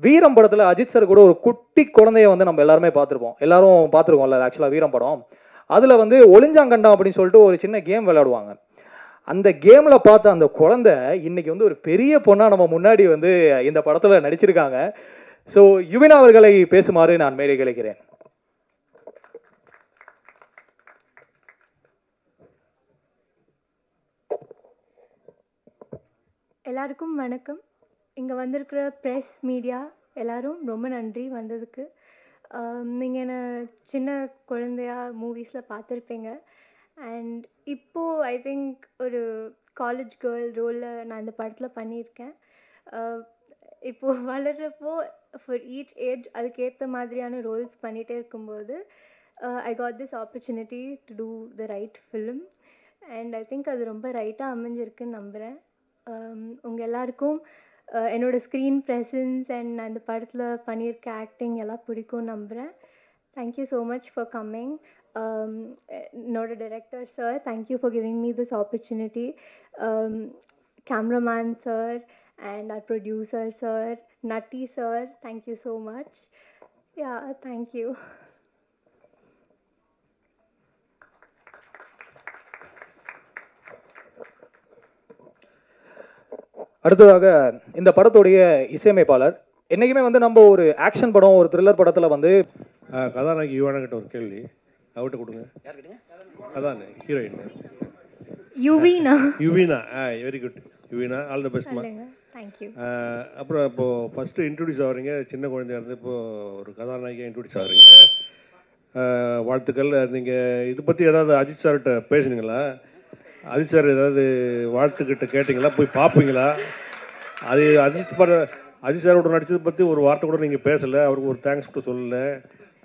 வீரம் படத்தில் அஜித் சார் கூட ஒரு குட்டி குழந்தைய வந்து நம்ம எல்லாருமே பார்த்துருப்போம், எல்லாரும் பார்த்துருக்கோம்ல ஆக்சுவலாக வீரம் படம். அதில் வந்து ஒளிஞ்சாங்கண்டம் அப்படின்னு சொல்லிட்டு ஒரு சின்ன கேம் விளையாடுவாங்க. அந்த கேமில் பார்த்த அந்த குழந்தை இன்னைக்கு வந்து ஒரு பெரிய பொண்ணாக நம்ம முன்னாடி வந்து இந்த படத்தில் நடிச்சிருக்காங்க. ஸோ யுவினா அவர்களை பேசுமாறு நான் மேலே கிடைக்கிறேன். எல்லாருக்கும் வணக்கம். இங்கே வந்திருக்கிற ப்ரெஸ் மீடியா எல்லோரும் ரொம்ப நன்றி வந்ததுக்கு. நீங்கள் என்னை சின்ன குழந்தையா மூவிஸில் பார்த்துருப்பீங்க. அண்ட் இப்போது ஐ திங்க் ஒரு காலேஜ் கேர்ள் ரோலில் நான் இந்த படத்தில் பண்ணியிருக்கேன். இப்போது வளர்கிறப்போ ஃபார் ஈச் ஏஜ் அதுக்கேற்ற மாதிரியான ரோல்ஸ் பண்ணிகிட்டே இருக்கும்போது I got this opportunity to do the right film. And I think அது ரொம்ப ரைட்டாக அமைஞ்சிருக்குன்னு நம்புகிறேன். உங்கள் எல்லாருக்கும் என்னோடய ஸ்க்ரீன் ப்ரெசன்ஸ் அண்ட் நான் இந்த படத்தில் பண்ணியிருக்க ஆக்டிங் எல்லாம் பிடிக்கும்னு நம்புகிறேன். Thank you so much for coming. என்னோட director sir, thank you for giving me this opportunity. Cameraman sir and our producer sir, Natty sir, thank you so much. Yeah, thank you. அடுத்ததாக இந்த படத்துடைய இசையமைப்பாளர். என்றைக்குமே வந்து நம்ம ஒரு ஆக்ஷன் படம், ஒரு த்ரில்லர் படத்தில் வந்து கதாநாயகி யுவானாகிட்ட ஒரு கேள்வி அவர்கிட்ட கொடுங்க. அதான் heroine Yuvina. Yuvina, very good Yuvina, all the பெஸ்ட்மா. தேங்க்யூ. அப்புறம் இப்போது ஃபஸ்ட்டு இன்ட்ரடியூஸ் ஆகிறீங்க, சின்ன குழந்தையா இருந்து இப்போது ஒரு கதாநாயகியாக இன்ட்ரடியூஸ் ஆகிறீங்க, வாழ்த்துக்கள். நீங்கள் இது பற்றி ஏதாவது அஜித் சார்கிட்ட பேசுனீங்களா? அஜித் சார் ஏதாவது வாழ்த்துக்கிட்ட கேட்டிங்களா? போய் பார்ப்பீங்களா? அது அஜித் சாரோட நடித்ததை பற்றி ஒரு வார்த்தை கூட நீங்கள் பேசலை, அவருக்கு ஒரு தேங்க்ஸ் கூட சொல்லலை.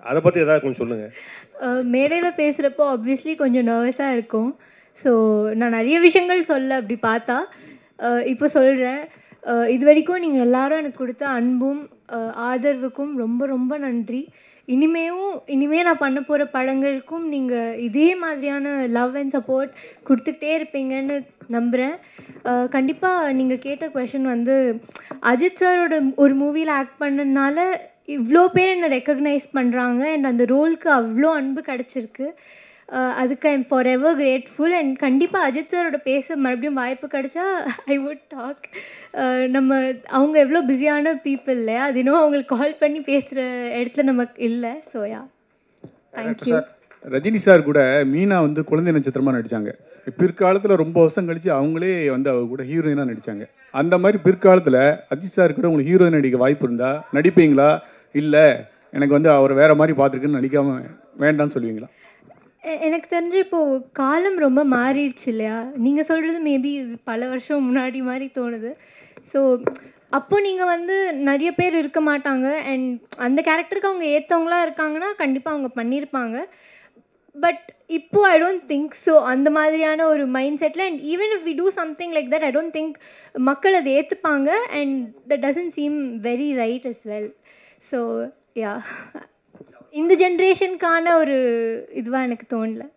அதை பற்றி ஏதாவது கொஞ்சம் சொல்லுங்கள். மேடையில் பேசுகிறப்போ ஆப்வியஸ்லி கொஞ்சம் நர்வஸாக இருக்கும். ஸோ நான் நிறைய விஷயங்கள் சொல்ல அப்படி பார்த்தா இப்போ சொல்கிறேன். இது வரைக்கும் நீங்கள் எல்லாரும் எனக்கு கொடுத்த அன்பும் ஆதரவுக்கும் ரொம்ப ரொம்ப நன்றி. இனிமே நான் பண்ண போகிற படங்களுக்கும் நீங்கள் இதே மாதிரியான லவ் அண்ட் சப்போர்ட் கொடுத்துக்கிட்டே இருப்பீங்கன்னு நம்புகிறேன். கண்டிப்பாக நீங்கள் கேட்ட கொஷின் வந்து அஜித் சாரோட ஒரு மூவியில் ஆக்ட் பண்ணதுனால இவ்வளோ பேர் என்னை ரெக்கக்னைஸ் பண்ணுறாங்க அண்ட் அந்த ரோலுக்கு அவ்வளோ அன்பு கிடச்சிருக்கு. அதுக்கு I am for ever grateful. And கண்டிப்பாக அஜித் சாரோட பேச மறுபடியும் வாய்ப்பு கிடச்சா ஐ வுட் டாக். அவங்க எவ்வளோ பிஸியான பீப்புள் இல்லையா, அது இன்னும் அவங்களுக்கு கால் பண்ணி பேசுகிற இடத்துல நமக்கு இல்லை. So yeah, thank you. Rajini sir கூட மீனா வந்து குழந்தை நட்சத்திரமாக நடித்தாங்க. பிற்காலத்தில் ரொம்ப வருஷம் கழித்து அவங்களே வந்து அவர் கூட ஹீரோயினாக நடித்தாங்க. அந்த மாதிரி பிற்காலத்தில் அஜித் சார் கூட உங்களுக்கு ஹீரோயின் நடிக்க வாய்ப்பு இருந்தால் நடிப்பீங்களா? இல்லை எனக்கு வந்து அவர் வேறு மாதிரி பார்த்துருக்குன்னு நடிக்காமல் வேண்டான்னு சொல்லுவீங்களா? எனக்கு தெரிஞ்சு இப்போது காலம் ரொம்ப மாறிடுச்சு இல்லையா? நீங்கள் சொல்கிறது மேபி பல வருஷம் முன்னாடி மாதிரி தோணுது. ஸோ அப்போ நீங்கள் வந்து நிறைய பேர் இருக்க மாட்டாங்க அண்ட் அந்த கேரக்டருக்கு அவங்க ஏற்றவங்களாக இருக்காங்கன்னா கண்டிப்பாக அவங்க பண்ணியிருப்பாங்க. பட் இப்போது ஐ டோன்ட் திங்க் ஸோ. அந்த மாதிரியான ஒரு மைண்ட் செட்டில் and even if we do something like that I don't think மக்கள் அதை ஏற்றுப்பாங்க and that doesn't seem very right as well. So yeah, இந்த ஜென்ரேஷனுக்கான ஒரு இதுவாக எனக்கு தோணலை.